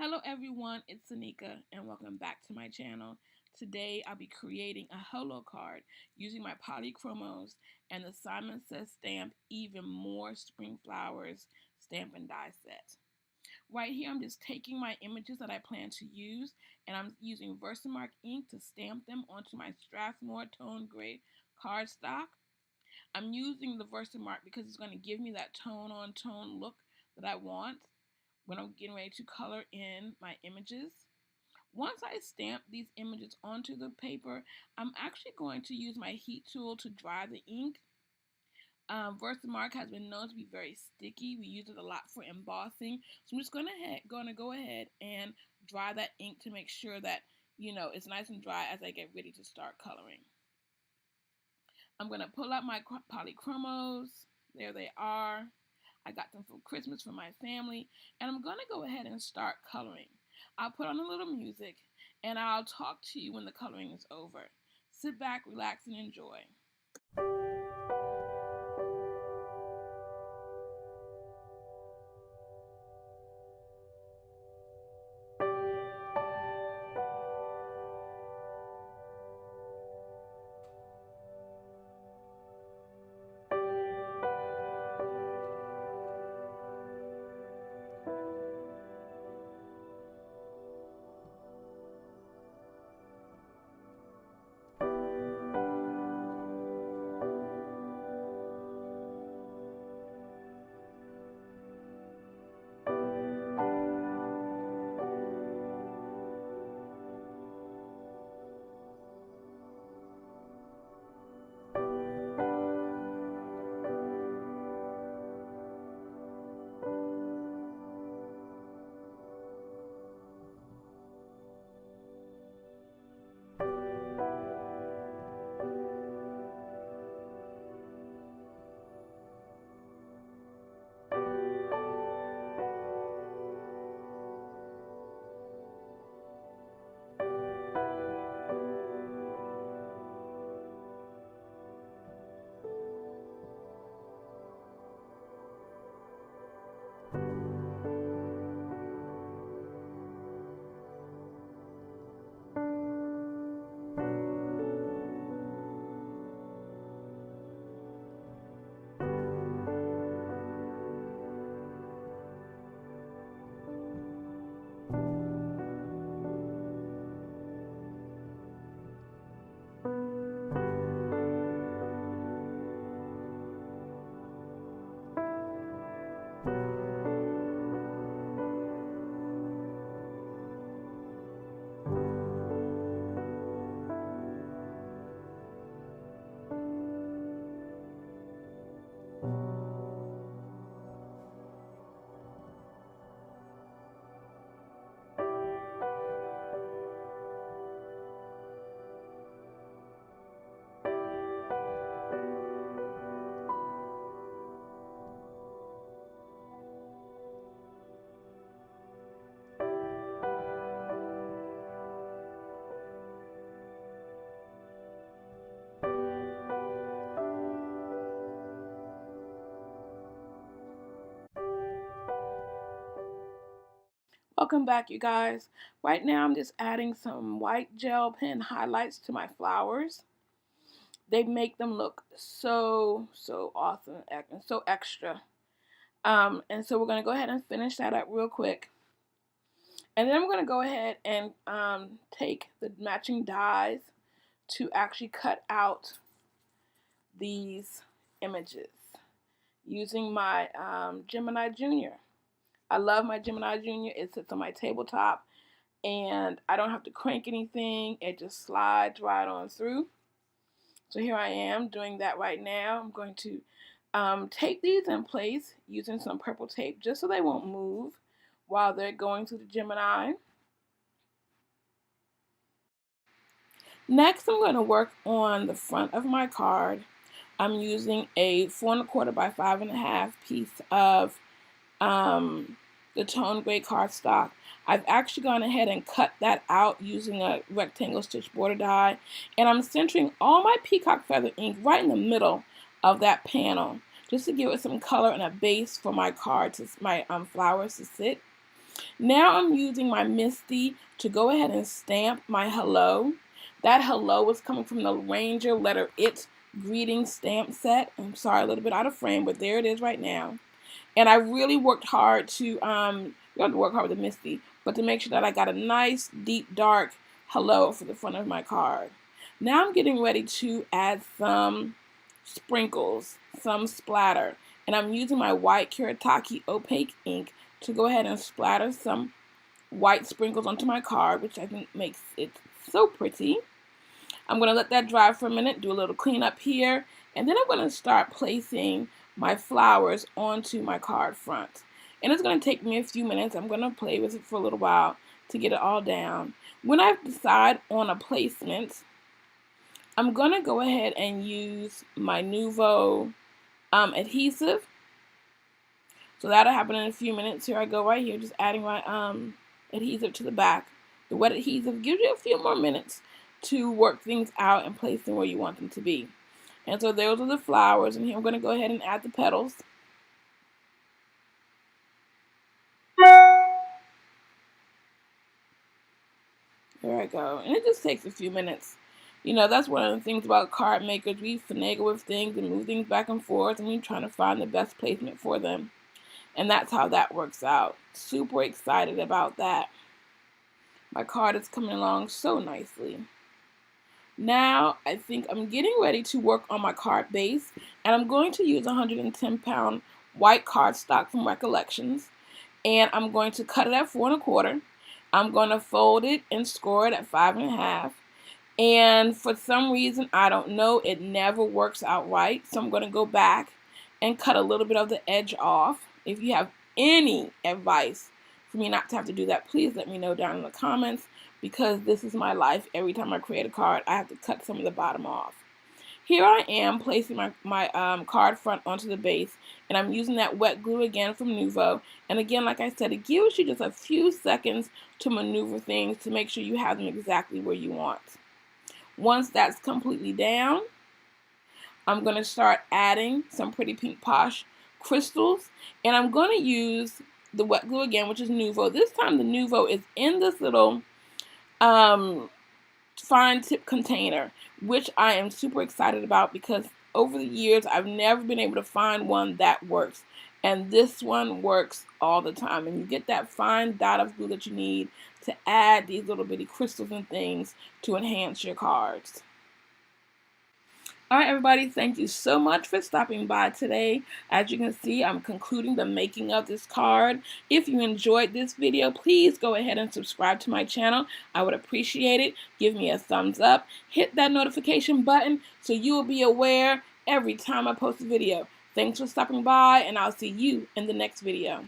Hello everyone, it's Anika and welcome back to my channel. Today I'll be creating a holo card using my Polychromos and the Simon Says Stamp Even More Spring Flowers stamp and die set. Right here I'm just taking my images that I plan to use and I'm using Versamark ink to stamp them onto my Strathmore Tone Gray cardstock. I'm using the Versamark because it's going to give me that tone on tone look that I want when I'm getting ready to color in my images. Once I stamp these images onto the paper, I'm actually going to use my heat tool to dry the ink. Versamark has been known to be very sticky. We use it a lot for embossing. So I'm just going to go ahead and dry that ink to make sure that, it's nice and dry as I get ready to start coloring. I'm going to pull out my Polychromos. There they are. I got them for Christmas for my family, and I'm going to go ahead and start coloring. I'll put on a little music, and I'll talk to you when the coloring is over. Sit back, relax, and enjoy. Welcome back, you guys. Right now I'm just adding some white gel pen highlights to my flowers. They make them look so awesome and so extra. And so we're going to go ahead and finish that up real quick. And then I'm going to go ahead and take the matching dies to actually cut out these images using my Gemini Junior. I love my Gemini Junior. It sits on my tabletop and I don't have to crank anything. It just slides right on through. So here I am doing that right now. I'm going to tape these in place using some purple tape just so they won't move while they're going through the Gemini. Next, I'm going to work on the front of my card. I'm using a 4 1/4 by 5 1/2 piece of the tone gray cardstock. I've actually gone ahead and cut that out using a rectangle stitch border die, and I'm centering all my peacock feather ink right in the middle of that panel just to give it some color and a base for my card, my flowers to sit. Now I'm using my Misty to go ahead and stamp my hello. That hello is coming from the Ranger letter It greeting stamp set. I'm sorry, a little bit out of frame, but there it is right now. And I really worked hard to, you have to work hard with the Misty, but to make sure that I got a nice, deep, dark hello for the front of my card. Now I'm getting ready to add some sprinkles, some splatter. And I'm using my white Kuretake opaque ink to go ahead and splatter some white sprinkles onto my card, which I think makes it so pretty. I'm going to let that dry for a minute, do a little cleanup here, and then I'm going to start placing my flowers onto my card front. And it's going to take me a few minutes. I'm going to play with it for a little while to get it all down. When I decide on a placement, I'm going to go ahead and use my Nuvo adhesive. So that'll happen in a few minutes. Here I go right here, just adding my adhesive to the back. The wet adhesive gives you a few more minutes to work things out and place them where you want them to be. And so those are the flowers, and here I'm going to go ahead and add the petals. There I go. And it just takes a few minutes. You know, that's one of the things about card makers. We finagle with things and move things back and forth, and we're trying to find the best placement for them. And that's how that works out. Super excited about that. My card is coming along so nicely. Now, I think I'm getting ready to work on my card base, and I'm going to use 110-pound white cardstock from Recollections, and I'm going to cut it at 4 1/4. I'm going to fold it and score it at 5 1/2, and for some reason, I don't know, it never works out right, so I'm going to go back and cut a little bit of the edge off. If you have any advice for me not to have to do that, please let me know down in the comments, because this is my life. Every time I create a card, I have to cut some of the bottom off. Here I am placing my card front onto the base, and I'm using that wet glue again from Nuvo. And again, like I said, it gives you just a few seconds to maneuver things to make sure you have them exactly where you want. Once that's completely down, I'm going to start adding some pretty pink posh crystals, and I'm going to use the wet glue again, which is Nuvo. This time the Nuvo is in this little fine tip container, which I am super excited about, because over the years I've never been able to find one that works, and this one works all the time. And you get that fine dot of glue that you need to add these little bitty crystals and things to enhance your cards. Alright everybody, thank you so much for stopping by today. As you can see, I'm concluding the making of this card. If you enjoyed this video, please go ahead and subscribe to my channel. I would appreciate it. Give me a thumbs up. Hit that notification button so you will be aware every time I post a video. Thanks for stopping by, and I'll see you in the next video.